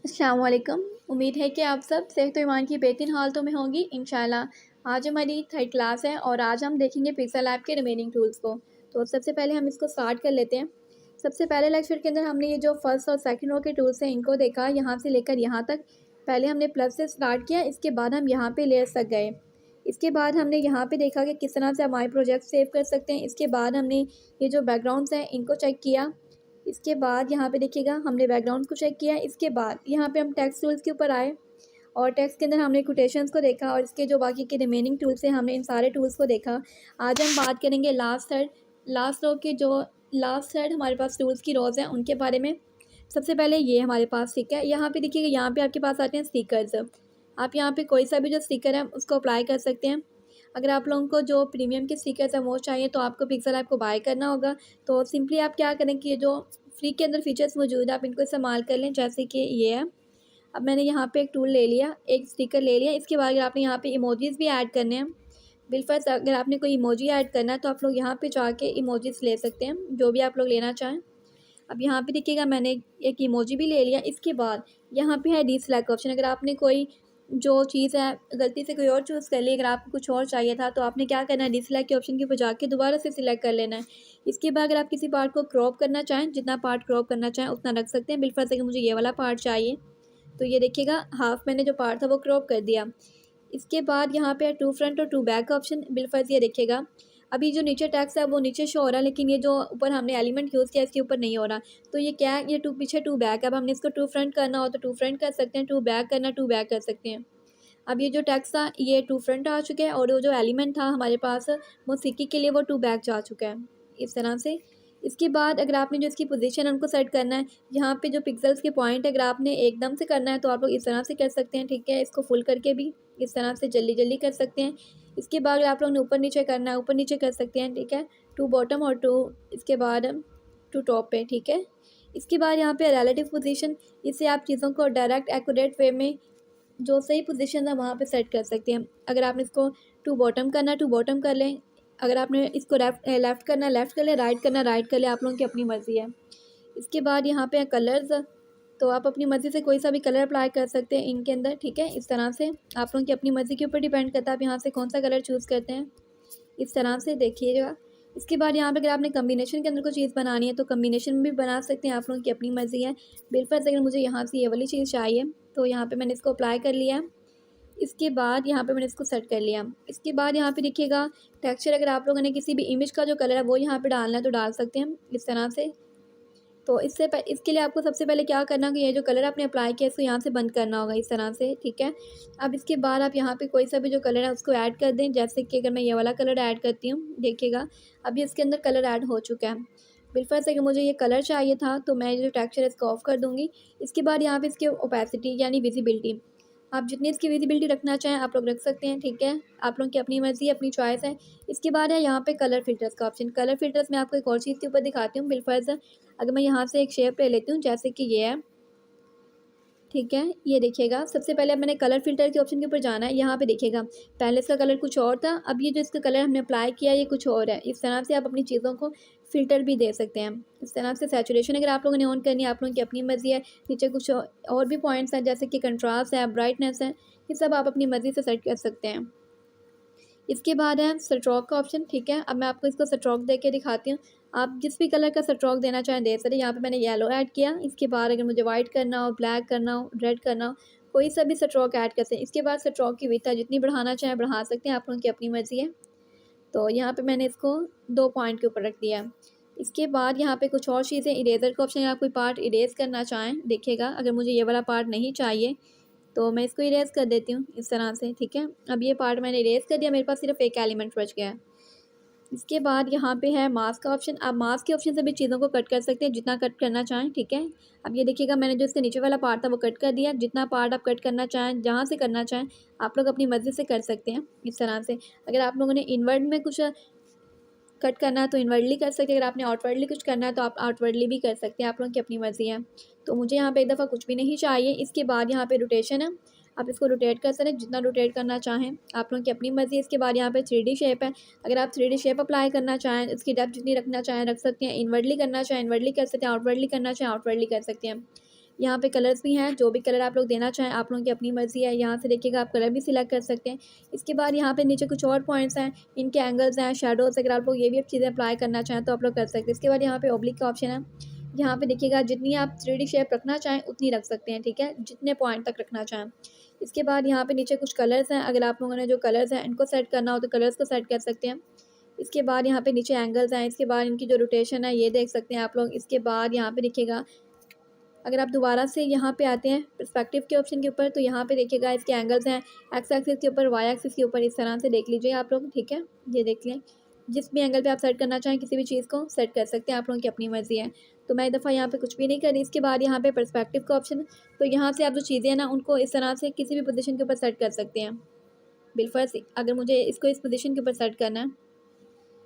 अस्सलाम वालेकुम। उम्मीद है कि आप सब सेहत व ईमान की बेहतरीन हालतों में होंगी इंशाल्लाह। आज हमारी थर्ड क्लास है और आज हम देखेंगे पिक्सेल ऐप के रिमेनिंग टूल्स को। तो सबसे पहले हम इसको स्टार्ट कर लेते हैं। सबसे पहले लेक्चर के अंदर हमने ये जो फर्स्ट और सेकंड रो के टूल्स हैं इनको देखा, यहाँ से लेकर यहाँ तक। पहले हमने प्लस से स्टार्ट किया, इसके बाद हम यहाँ पे लेयर्स तक गए। इसके बाद हमने यहाँ पे देखा कि किस तरह से हम माई प्रोजेक्ट सेव कर सकते हैं। इसके बाद हमने ये जो बैकग्राउंड्स हैं इनको चेक किया। इसके बाद यहाँ पे देखिएगा हमने बैकग्राउंड को चेक किया। इसके बाद यहाँ पे हम टेक्स्ट टूल्स के ऊपर आए और टेक्स्ट के अंदर हमने कोटेशंस को देखा और इसके जो बाकी के रिमेनिंग टूल्स हैं हमने इन सारे टूल्स को देखा। आज हम बात करेंगे लास्ट रो के जो लास्ट थर्ड हमारे पास टूल्स की रोज़ हैं उनके बारे में। सबसे पहले ये हमारे पास ठीक है, यहाँ पे देखिएगा यहाँ पे आपके पास आते हैं स्टिकर्स। आप यहाँ पे कोई सा भी जो स्टिकर है उसको अप्लाई कर सकते हैं। अगर आप लोगों को जो प्रीमियम के स्टिकर्स हैं वो चाहिए तो आपको पिक्सेल ऐप को बाय करना होगा। तो सिंपली आप क्या करें कि ये जो फ्री के अंदर फीचर्स मौजूद है आप इनको इस्तेमाल कर लें, जैसे कि ये है। अब मैंने यहाँ पे एक टूल ले लिया, एक स्टिकर ले लिया। इसके बाद अगर आपने यहाँ पे इमोजीज़ भी ऐड करने हैं, बिलफर्ज अगर आपने कोई इमोजी ऐड करना है तो आप लोग यहाँ पे जाके इमोजीज़ ले सकते हैं, जो भी आप लोग लेना चाहें। अब यहाँ पे देखिएगा मैंने एक इमोजी भी ले लिया। इसके बाद यहाँ पे है डीसेलेक्ट ऑप्शन। अगर आपने कोई जो चीज़ है गलती से कोई और चूज़ कर ली, अगर आपको कुछ और चाहिए था तो आपने क्या करना है, डीसेलेक्ट के ऑप्शन के ऊपर जाके दोबारा से सिलेक्ट कर लेना है। इसके बाद अगर आप किसी पार्ट को क्रॉप करना चाहें, जितना पार्ट क्रॉप करना चाहें उतना रख सकते हैं। बिलफर्ज अगर मुझे ये वाला पार्ट चाहिए तो ये देखिएगा हाफ मैंने जो पार्ट था वो क्रॉप कर दिया। इसके बाद यहाँ पे है टू फ्रंट और टू बैक का ऑप्शन। बिलफर्ज ये देखिएगा अभी जो नीचे टैक्स है वो नीचे शो हो रहा है, लेकिन ये जो ऊपर हमने एलिमेंट यूज़ किया इसके ऊपर नहीं हो रहा। तो ये क्या है, ये टू पीछे टू बैक। अब हमने इसको टू फ्रंट करना हो तो टू फ्रंट कर सकते हैं, टू बैक करना टू बैक कर सकते हैं। अब ये जो टैक्स था ये टू फ्रंट आ चुका है और वो जो एलिमेंट था हमारे पास मौसीकी के लिए वो टू बैक जा चुका है, इस तरह से। इसके बाद अगर आपने जो इसकी पोजीशन है उनको सेट करना है, यहाँ पे जो पिक्सेल्स के पॉइंट अगर आपने एकदम से करना है तो आप लोग इस तरह से कर सकते हैं, ठीक है। इसको फुल करके भी इस तरह से जल्दी जल्दी कर सकते हैं। इसके बाद अगर आप लोग ने ऊपर नीचे करना है ऊपर नीचे कर सकते हैं, ठीक है। टू बॉटम और टू इसके बाद टू टॉप पे, ठीक है। इसके बाद यहाँ पे रिलेटिव पोजीशन, इससे आप चीज़ों को डायरेक्ट एक्यूरेट वे में जो सही पोजीशन है वहाँ पे सेट कर सकते हैं। अगर आपने इसको टू बॉटम करना है टू बॉटम कर लें, अगर आपने इसको लेफ़्ट करना है लेफ़्ट कर लें, राइट करना है राइट कर लें, आप लोगों की अपनी मर्ज़ी है। इसके बाद यहाँ पे है कलर्स, तो आप अपनी मर्ज़ी से कोई सा भी कलर अप्लाई कर सकते हैं इनके अंदर, ठीक है। इस तरह से आप लोगों की अपनी मर्ज़ी के ऊपर डिपेंड करता है आप यहाँ से कौन सा कलर चूज़ करते हैं, इस तरह से देखिएगा। इसके बाद यहाँ पे अगर आपने कम्बिनेशन के अंदर कोई चीज़ बनानी है तो कम्बिनेशन में भी बना सकते हैं, आप लोगों की अपनी मर्ज़ी है। बिलफर्ज अगर मुझे यहाँ से ये वाली चीज़ चाहिए तो यहाँ पे मैंने इसको अप्लाई कर लिया। इसके बाद यहाँ पे मैंने इसको सेट कर लिया। इसके बाद यहाँ पे देखिएगा टेक्सचर, अगर आप लोगों ने किसी भी इमेज का जो कलर है वो यहाँ पे डालना है तो डाल सकते हैं, इस तरह से। तो इसके लिए आपको सबसे पहले क्या करना है कि ये जो कलर आपने अप्लाई किया इसको यहाँ से बंद करना होगा, इस तरह से, ठीक है। अब इसके बाद आप यहाँ पे कोई सा भी जो कलर है उसको ऐड कर दें, जैसे कि अगर मैं ये वाला कलर ऐड करती हूँ, देखिएगा अभी इसके अंदर कलर ऐड हो चुका है। बिलफर्ज अगर मुझे ये कलर चाहिए था तो मैं जो टेक्सचर है इसको ऑफ कर दूँगी। इसके बाद यहाँ पे इसकी ओपेसिटी यानी विजिबिलिटी, आप जितनी इसकी विजिबिलिटी रखना चाहें आप लोग रख सकते हैं, ठीक है। आप लोगों की अपनी मर्ज़ी अपनी चॉइस है। इसके बाद है यहाँ पे कलर फ़िल्टर्स का ऑप्शन। कलर फ़िल्टर्स मैं आपको एक और चीज़ के ऊपर दिखाती हूँ। बिलफर्ज अगर मैं यहाँ से एक शेप ले लेती हूँ, जैसे कि ये है, ठीक है। ये देखिएगा सबसे पहले अब मैंने कलर फ़िल्टर के ऑप्शन के ऊपर जाना है। यहाँ पे देखिएगा पहले इसका कलर कुछ और था, अब ये जो इसका कलर हमने अप्लाई किया ये कुछ और है। इस तरह से आप अपनी चीज़ों को फ़िल्टर भी दे सकते हैं। इस तरह से सैचुरेशन अगर आप लोगों ने ऑन करनी है आप लोगों की अपनी मर्ज़ी है। नीचे कुछ और भी पॉइंट्स हैं, जैसे कि कंट्रास्ट है, ब्राइटनेस है, ये सब आप अपनी मर्ज़ी से सेट कर सकते हैं। इसके बाद है स्ट्रोक का ऑप्शन, ठीक है। अब मैं आपको इसको स्ट्रोक दे के दिखाती हूँ। आप जिस भी कलर का स्ट्रोक देना चाहें दे सकते हैं। यहाँ पे मैंने येलो ऐड किया। इसके बाद अगर मुझे वाइट करना हो, ब्लैक करना हो, रेड करना हो, कोई सा भी स्ट्रोक ऐड कर सकते हैं। इसके बाद स्ट्रोक की विड्थ जितनी बढ़ाना चाहें बढ़ा सकते हैं, आप लोगों की अपनी मर्ज़ी है। तो यहाँ पे मैंने इसको 2 पॉइंट के ऊपर रख दिया। इसके बाद यहाँ पे कुछ और चीज़ें, इरेज़र का ऑप्शन, अगर आप कोई पार्ट इरेज़ करना चाहें, देखिएगा अगर मुझे ये वाला पार्ट नहीं चाहिए तो मैं इसको इरेज़ कर देती हूँ, इस तरह से, ठीक है। अब ये पार्ट मैंने इरेज़ कर दिया, मेरे पास सिर्फ एक एलिमेंट बच गया है। इसके बाद यहाँ पे है मास्क का ऑप्शन। आप मास्क के ऑप्शन से भी चीज़ों को कट कर सकते हैं जितना कट करना चाहें, ठीक है। अब ये देखिएगा मैंने जो इसके नीचे वाला पार्ट था वो कट कर दिया। जितना पार्ट आप कट करना चाहें, जहाँ से करना चाहें, आप लोग अपनी मर्ज़ी से कर सकते हैं, इस तरह से। अगर आप लोगों ने इनवर्ड में कुछ कट करना है तो इनवर्डली कर सकते हैं, अगर आपने आउटवर्डली कुछ करना है तो आप आउटवर्डली भी कर सकते हैं, आप लोगों की अपनी मर्ज़ी है। तो मुझे यहाँ पे एक दफ़ा कुछ भी नहीं चाहिए। इसके बाद यहाँ पे रोटेशन है, आप इसको रोटेट कर सकते हैं जितना रोटेट करना चाहें, आप लोगों की अपनी मर्ज़ी है। इसके बाद यहाँ पे 3D शेप है, अगर आप 3D शेप अप्लाई करना चाहें, इसकी डेप्थ जितनी रखना चाहें रख सकते हैं। इनवर्डली करना चाहें इनवर्डली कर सकते हैं, आउटवर्डली करना चाहें आउटवर्डली कर सकते हैं। यहाँ पे कलर्स भी हैं, जो भी कलर आप लोग देना चाहें आप लोगों की अपनी मर्ज़ी है। यहाँ से देखिएगा आप कलर भी सिलेक्ट कर सकते हैं। इसके बाद यहाँ पे नीचे कुछ और पॉइंट्स हैं, इनके एंगल्स हैं, शेडोज़, अगर आप लोग ये भी चीज़ें अप्लाई करना चाहें तो आप लोग कर सकते हैं। इसके बाद यहाँ पे ऑब्लिक का ऑप्शन है, यहाँ पे देखिएगा जितनी आप 3D शेप रखना चाहें उतनी रख सकते हैं, ठीक है, जितने पॉइंट तक रखना चाहें। इसके बाद यहाँ पे नीचे कुछ कलर्स हैं, अगर आप लोगों ने जो कलर्स हैं इनको सेट करना हो तो कलर्स को सेट कर सकते हैं। इसके बाद यहाँ पे नीचे एंगल्स हैं, इसके बाद इनकी जो रोटेशन है ये देख सकते हैं आप लोग। इसके बाद यहाँ पे देखिएगा अगर आप दोबारा से यहाँ पे आते हैं पर्सपेक्टिव के ऑप्शन के ऊपर तो यहाँ पे देखिएगा इसके एंगल्स हैं एक्स एक्सिस के ऊपर, वाई एक्सिस के ऊपर, इस तरह से देख लीजिए आप लोग, ठीक है। ये देख लें, जिस भी एंगल पे आप सेट करना चाहें किसी भी चीज़ को सेट कर सकते हैं, आप लोगों की अपनी मर्ज़ी है। तो मैं एक दफ़ा यहाँ पे कुछ भी नहीं करी। इसके बाद यहाँ पे पर्सपेक्टिव का ऑप्शन, तो यहाँ से आप जो चीज़ें हैं ना उनको इस तरह से किसी भी पोजीशन के ऊपर सेट कर सकते हैं। बिलफर्स अगर मुझे इसको इस पोजीशन के ऊपर सेट करना है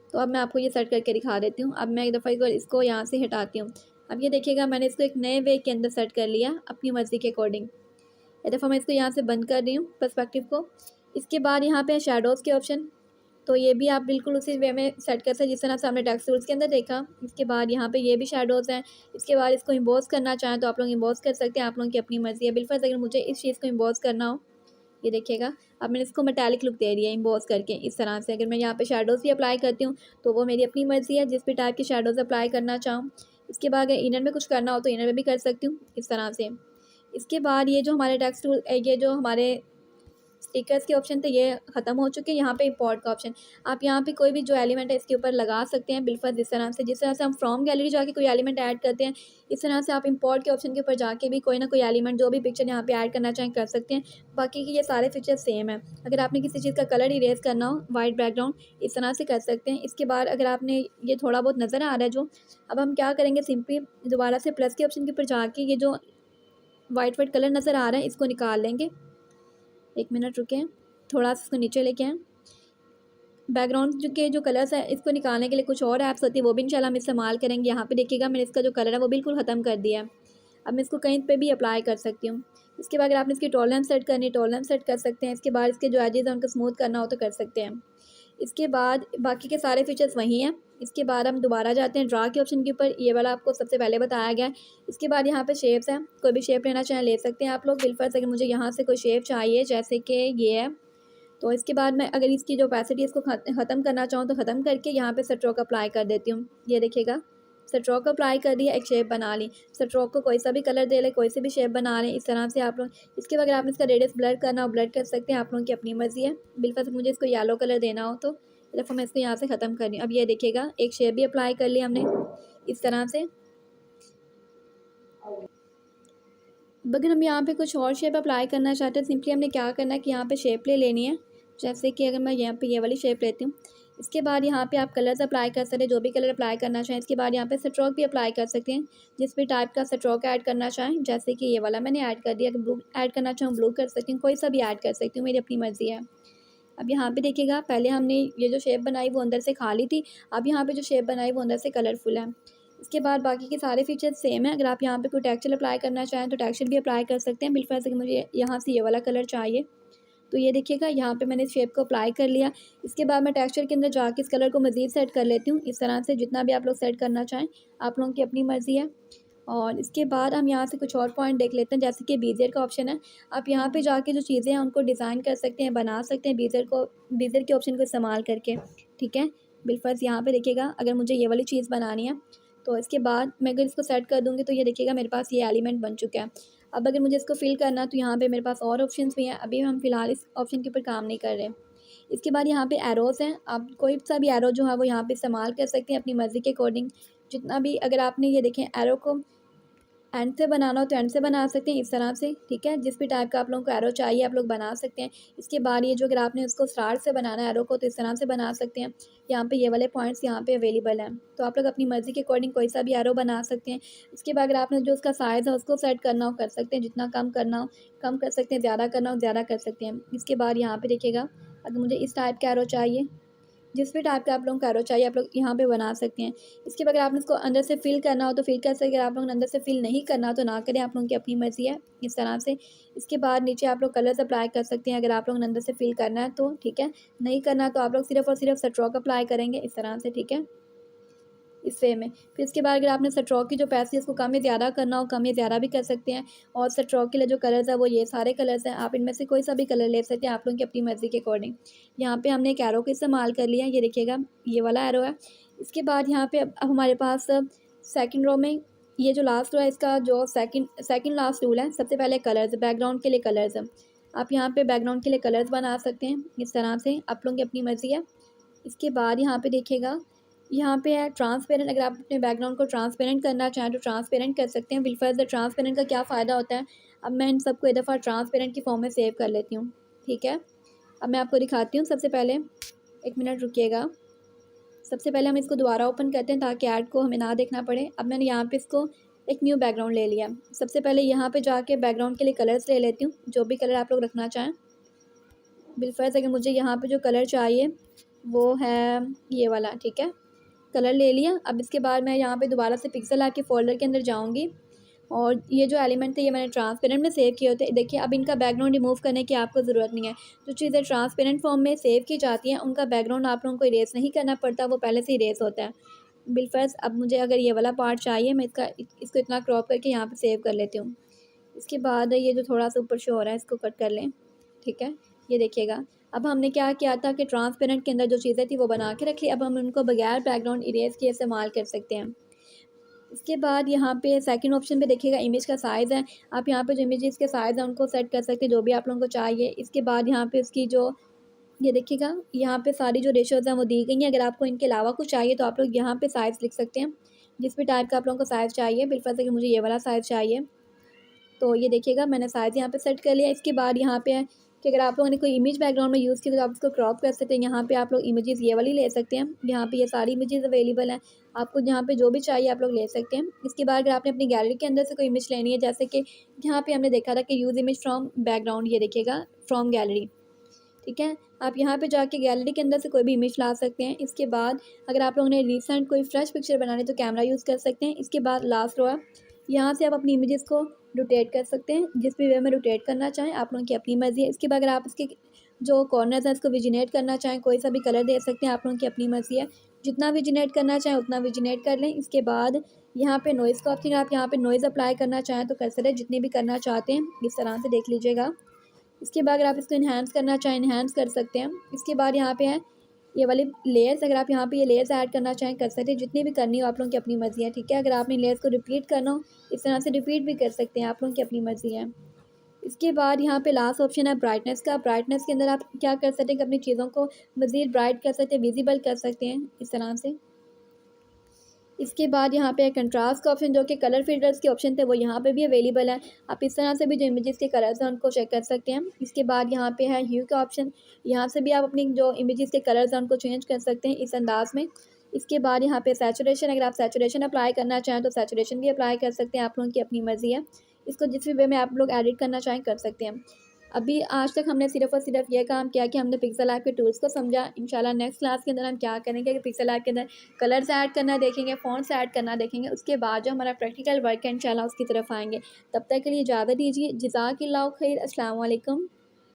तो अब मैं आपको ये सेट करके दिखा देती हूँ। अब मैं एक दफ़ा इसको यहाँ से हटाती हूँ। अब ये देखिएगा मैंने इसको एक नए वे के अंदर सेट कर लिया अपनी मर्ज़ी के अकॉर्डिंग। एक दफ़ा मैं इसको यहाँ से बंद कर रही हूँ पर्सपेक्टिव को। इसके बाद यहाँ पे शेडोज़ के ऑप्शन, तो ये भी आप बिल्कुल उसी वे में सेट कर सकते जिस तरह से हमने टेक्स्ट टूल्स के अंदर देखा। इसके बाद यहाँ पे ये भी शेडोज़ हैं। इसके बाद इसको इम्बोस करना चाहें तो आप लोग इम्बोस कर सकते हैं, आप लोगों की अपनी मर्ज़ी है। बिलफर्ज़ अगर मुझे इस चीज़ को इम्बोस करना हो, ये देखिएगा अब मैंने इसको मेटालिक लुक दे दिया इम्बोस करके इस तरह से। अगर मैं यहाँ पे शेडोज़ भी अप्लाई करती हूँ तो वो मेरी अपनी मर्ज़ी है, जिस भी टाइप की शेडोज़ अप्लाई करना चाहूँ। इसके बाद अगर इनर में कुछ करना हो तो इनर में भी कर सकती हूँ इस तरह से। इसके बाद ये जो हमारे टेक्स्ट टूल, ये जो हमारे स्टिकर्स के ऑप्शन थे ये ख़त्म हो चुके हैं। यहाँ पे इंपोर्ट का ऑप्शन, आप यहाँ पे कोई भी जो एलिमेंट है इसके ऊपर लगा सकते हैं। बिलफर्ज जिस तरह से हम फ्रॉम गैलरी जाके कोई एलिमेंट ऐड करते हैं, इस तरह से आप इंपोर्ट के ऑप्शन के ऊपर जाके भी कोई ना कोई एलिमेंट जो भी पिक्चर यहाँ पे ऐड करना चाहें कर सकते हैं। बाकी की ये सारे फीचर्स सेम है। अगर आपने किसी चीज़ का कलर इरेज करना हो, वाइट बैकग्राउंड, इस तरह से कर सकते हैं। इसके बाद अगर आपने ये थोड़ा बहुत नज़र आ रहा है जो, अब हम क्या करेंगे, सिंपली दोबारा से प्लस के ऑप्शन के ऊपर जाके ये जो वाइट कलर नज़र आ रहा है इसको निकाल लेंगे। एक मिनट रुकें, थोड़ा सा इसको नीचे लेके आएँ। बैकग्राउंड के जो कलर्स है इसको निकालने के लिए कुछ और ऐप्स होती है, वो भी इंशाल्लाह हम इस्तेमाल करेंगे। यहाँ पे देखिएगा मैंने इसका जो कलर है वो बिल्कुल ख़त्म कर दिया है। अब मैं इसको कहीं पे भी अप्लाई कर सकती हूँ। इसके बाद अगर आपने इसकी टॉलरेंस सेट करनी है टॉलरेंस सेट कर सकते हैं। इसके बाद इसके जो एजेस हैं उनको स्मूथ करना हो तो कर सकते हैं। इसके बाद बाकी के सारे फीचर्स वही हैं। इसके बाद हम दोबारा जाते हैं ड्रा के ऑप्शन के ऊपर, ये वाला आपको सबसे पहले बताया गया है। इसके बाद यहाँ पे शेप्स हैं, कोई भी शेप लेना चाहें ले सकते हैं आप लोग। बिलफर्ज अगर मुझे यहाँ से कोई शेप चाहिए जैसे कि ये है, तो इसके बाद मैं अगर इसकी जो ओपेसिटी इसको ख़त्म करना चाहूँ तो ख़त्म करके यहाँ पे स्ट्रोक अप्लाई कर देती हूँ। ये देखिएगा स्ट्रोक अप्लाई कर दिया, एक शेप बना ली। स्ट्रोक को कोई सा भी कलर दे लें, कोई सी भी शेप बना लें इस तरह से आप लोग। इसके बाद अगर आपने इसका रेडियस ब्लर करना हो ब्लर कर सकते हैं, आप लोगों की अपनी मर्ज़ी है। बिलफर्ज मुझे इसको येलो कलर देना हो तो एक दफ़ा मैं इसको यहाँ से ख़त्म कर रही हूँ। अब ये देखिएगा एक शेप भी अप्लाई कर लिया हमने इस तरह से। अगर हम यहाँ पे कुछ और शेप अप्लाई करना चाहते हैं, सिंपली हमने क्या करना है कि यहाँ पे शेप ले लेनी है। जैसे कि अगर मैं यहाँ पे ये वाली शेप लेती हूँ, इसके बाद यहाँ पे आप कलर्स अप्लाई कर सकते हैं, जो भी कलर अप्लाई करना चाहें। इसके बाद यहाँ पे स्ट्रोक भी अप्लाई कर सकते हैं, जिस भी टाइप का स्ट्रोक ऐड करना चाहें। जैसे कि ये वाला मैंने ऐड कर दिया, अगर ब्लू ऐड करना चाहूँ ब्लू कर सकती हूँ, कोई सा भी ऐड कर सकती हूँ, मेरी अपनी मर्ज़ी है। अब यहाँ पे देखिएगा पहले हमने ये जो शेप बनाई वो अंदर से खाली थी, अब यहाँ पे जो शेप बनाई वो अंदर से कलरफुल है। इसके बाद बाकी के सारे फीचर्स सेम है। अगर आप यहाँ पे कोई टेक्सचर अप्लाई करना चाहें तो टेक्सचर भी अप्लाई कर सकते हैं। बिलफर्ज कि मुझे यहाँ से ये वाला कलर चाहिए तो ये देखिएगा यहाँ पे मैंने इस शेप को अप्लाई कर लिया। इसके बाद मैं टेक्सचर के अंदर जाके इस कलर को मज़ीद सेट कर लेती हूँ इस तरह से, जितना भी आप लोग सेट करना चाहें आप लोगों की अपनी मर्ज़ी है। और इसके बाद हम यहाँ से कुछ और पॉइंट देख लेते हैं, जैसे कि बीज़र का ऑप्शन है। आप यहाँ पे जाके जो चीज़ें हैं उनको डिज़ाइन कर सकते हैं, बना सकते हैं बीज़र के ऑप्शन को इस्तेमाल करके, ठीक है। बिलफर्ज यहाँ पे देखिएगा अगर मुझे ये वाली चीज़ बनानी है तो इसके बाद मैं अगर इसको सेट कर दूँगी तो ये देखिएगा मेरे पास ये एलिमेंट बन चुका है। अब अगर मुझे इसको फिल करना तो यहाँ पे मेरे पास और ऑप्शंस भी हैं, अभी हम फ़िलहाल इस ऑप्शन के ऊपर काम नहीं कर रहे। इसके बाद यहाँ पे एरोज़ हैं, आप कोई सा भी एरो जो है वो यहाँ पे इस्तेमाल कर सकते हैं अपनी मर्ज़ी के अकॉर्डिंग। जितना भी अगर आपने ये देखें एरो को एंड से बनाना हो तो एंड से बना सकते हैं इस तरह से, ठीक है। जिस भी टाइप का आप लोगों को एरो चाहिए आप लोग बना सकते हैं। इसके बाद ये जो अगर आपने उसको स्टार्ट से बनाना है एरो को तो इस तरह से बना सकते हैं। यहाँ पे ये वाले पॉइंट्स यहाँ पे अवेलेबल हैं, तो आप लोग अपनी मर्ज़ी के अकॉर्डिंग कोई सा भी एरो बना सकते हैं। इसके बाद अगर आपने जो उसका साइज़ है उसको सेट करना हो कर सकते हैं, जितना कम करना हो कम कर सकते हैं, ज़्यादा करना हो ज़्यादा कर सकते हैं। इसके बाद यहाँ पर देखिएगा अगर मुझे इस टाइप का एरो चाहिए, जिस भी टाइप का आप लोगों को एरो चाहिए आप लोग यहाँ पे बना सकते हैं। इसके बाद अगर आपने इसको अंदर से फिल करना हो तो फिल कर सकते हैं, अगर आप लोगों ने अंदर से फिल नहीं करना हो तो ना करें, आप लोगों की अपनी मर्ज़ी है इस तरह से। इसके बाद नीचे आप लोग कलर्स अप्लाई कर सकते हैं, अगर आप लोगों ने अंदर से फिल करना है तो ठीक है, नहीं करना तो आप लोग सिर्फ़ और सिर्फ स्ट्रोक अप्लाई करेंगे इस तरह से, ठीक है। इस वे में। फिर इसके बाद अगर आपने स्ट्रोक की जो पैच है उसको कम या ज़्यादा करना हो, कम या ज़्यादा भी कर सकते हैं। और स्ट्रोक के लिए जो कलर्स है वो ये सारे कलर्स हैं, आप इनमें से कोई सा भी कलर ले सकते हैं आप लोगों की अपनी मर्ज़ी के अकॉर्डिंग। यहाँ पे हमने एक एरो का इस्तेमाल कर लिया, ये देखिएगा ये वाला एरो है। इसके बाद यहाँ पे अब हमारे पास सेकंड रो में ये जो लास्ट रो है इसका जो सेकंड लास्ट रूल है, सबसे पहले कलर्स, बैकग्राउंड के लिए कलर्स है। आप यहाँ पे बैकग्राउंड के लिए कलर्स बना सकते हैं इस तरह से, आप लोगों की अपनी मर्ज़ी है। इसके बाद यहाँ पे देखिएगा, यहाँ पे है ट्रांसपेरेंट, अगर आप अपने बैकग्राउंड को ट्रांसपेरेंट करना चाहें तो ट्रांसपेरेंट कर सकते हैं। बिलफर्ज ट्रांसपेरेंट का क्या फ़ायदा होता है, अब मैं इन सबको एक दफ़ा ट्रांसपेरेंट की फॉर्म में सेव कर लेती हूँ, ठीक है। अब मैं आपको दिखाती हूँ। सबसे पहले 1 मिनट रुकिएगा। सबसे पहले हम इसको दोबारा ओपन करते हैं ताकि ऐड को हमें ना देखना पड़े। अब मैंने यहाँ पे इसको एक न्यू बैकग्राउंड ले लिया। सबसे पहले यहाँ पे जाके बैकग्राउंड के लिए कलर्स ले लेती हूँ, जो भी कलर आप लोग रखना चाहें। बिलफर्ज अगर मुझे यहाँ पे जो कलर चाहिए वो है ये वाला, ठीक है, कलर ले लिया। अब इसके बाद मैं यहाँ पे दोबारा से पिक्सल आर्ट के फोल्डर के अंदर जाऊँगी और ये जो एलिमेंट थे ये मैंने ट्रांसपेरेंट में सेव किए होते हैं। देखिए अब इनका बैकग्राउंड रिमूव करने की आपको ज़रूरत नहीं है। जो चीज़ें ट्रांसपेरेंट फॉर्म में सेव की जाती हैं उनका बैकग्राउंड आप लोगों को इरेज नहीं करना पड़ता, वो पहले से इरेज होता है। बिलफर्ज अब मुझे अगर ये वाला पार्ट चाहिए, मैं इसको इतना क्रॉप करके यहाँ पर सेव कर लेती हूँ। इसके बाद ये जो थोड़ा सा ऊपर शो हो रहा है इसको कट कर लें, ठीक है। ये देखिएगा अब हमने क्या किया था कि ट्रांसपेरेंट के अंदर जो चीज़ें थी वो बना के रख ली, अब हम उनको बगैर बैकग्राउंड इरेज के इस्तेमाल कर सकते हैं। इसके बाद यहाँ पे सेकंड ऑप्शन पे देखिएगा इमेज का साइज़ है, आप यहाँ पे जो इमेजेस के साइज़ हैं उनको सेट कर सकते हैं जो भी आप लोगों को चाहिए। इसके बाद यहाँ पे उसकी जो ये देखिएगा यहाँ पे सारी जो रेशोज़ हैं वो दी गई हैं। अगर आपको इनके अलावा कुछ चाहिए तो आप लोग यहाँ पे साइज़ लिख सकते हैं, जिस भी टाइप का आप लोगों को साइज़ चाहिए। बिलफर्ज अगर मुझे ये वाला साइज़ चाहिए तो ये देखिएगा मैंने साइज़ यहाँ पे सेट कर लिया। इसके बाद यहाँ पे है कि अगर आप लोगों ने कोई इमेज बैकग्राउंड में यूज़ की तो आप उसको क्रॉप कर सकते हैं। यहाँ पे आप लोग इमेजेस ये वाली ले सकते हैं, यहाँ पे ये सारी इमेजेस अवेलेबल हैं, आपको यहाँ पे जो भी चाहिए आप लोग ले सकते हैं। इसके बाद अगर आपने अपनी गैलरी के अंदर से कोई इमेज लेनी है, जैसे कि यहाँ पे हमने देखा था कि यूज़ इमेज फ्रॉम बैकग्राउंड, ये देखिएगा फ्रॉम गैलरी, ठीक है। आप यहाँ पे जाके गैलरी के अंदर से कोई भी इमेज ला सकते हैं। इसके बाद अगर आप लोगों ने रिसेंट कोई फ्रेश पिक्चर बनानी है तो कैमरा यूज़ कर सकते हैं। इसके बाद लास्ट रो है, यहाँ से आप अपनी इमेजेस को रोटेट कर सकते हैं, जिस भी वे में रोटेट करना चाहें आप लोगों की अपनी मर्ज़ी है। इसके बाद अगर आप इसके जो कॉर्नर्स हैं इसको विजिनेट करना चाहें, कोई सा भी कलर दे सकते हैं, आप लोगों की अपनी मर्ज़ी है। जितना विजिनेट करना चाहें उतना विजिनेट कर लें। इसके बाद यहाँ पे नॉइज़ का ऑप्शन, आप यहाँ पे नॉइज़ अप्लाई करना चाहें तो कर सकते हैं, जितनी भी करना चाहते हैं इस तरह से देख लीजिएगा। इसके बाद अगर आप इसको इन्हांस करना चाहें इन्हांस कर सकते हैं। इसके बाद यहाँ पे है ये वाली लेयर्स, अगर आप यहाँ पे ये लेयर्स ऐड करना चाहें कर सकते हैं, जितनी भी करनी हो आप लोगों की अपनी मर्ज़ी है, ठीक है। अगर आपने लेयर्स को रिपीट करना हो इस तरह से रिपीट भी कर सकते हैं, आप लोगों की अपनी मर्ज़ी है। इसके बाद यहाँ पे लास्ट ऑप्शन है ब्राइटनेस का। ब्राइटनेस के अंदर आप क्या कर सकते हैं कि अपनी चीज़ों को मज़ीद ब्राइट कर सकते हैं, विजिबल कर सकते हैं इस तरह से। इसके बाद यहाँ पे कंट्रास्ट का ऑप्शन, जो कि कलर फिल्टर्स के ऑप्शन थे वो यहाँ पे भी अवेलेबल है। आप इस तरह से भी जो इमेजेस के कलर्स हैं उनको चेक कर सकते हैं। इसके बाद यहाँ पे है ह्यू का ऑप्शन, यहाँ से भी आप अपनी जो इमेजेस के कलर्स हैं उनको चेंज कर सकते हैं इस अंदाज में। इसके बाद यहाँ पे सैचुरेशन, अगर आप सैचुरेशन अप्लाई करना चाहें तो सैचुरेशन भी अप्लाई कर सकते हैं, आप लोगों की अपनी मर्ज़ी है। इसको जिस भी वे में आप लोग एडिट करना चाहें कर सकते हैं। अभी आज तक हमने सिर्फ़ और सिर्फ ये काम किया कि हमने पिक्सल आर्ट के टूल्स को समझा। इंशाल्लाह नेक्स्ट क्लास के अंदर हम क्या करेंगे कि पिक्सल आर्ट के अंदर कलर्स ऐड करना देखेंगे, फ़ॉन्ट्स ऐड करना देखेंगे। उसके बाद जो हमारा प्रैक्टिकल वर्क है इंशाल्लाह उसकी तरफ आएँगे। तब तक के लिए इजाज़त दीजिए। जज़ाकिल्लाहु खैर। अस्सलाम वालेकुम।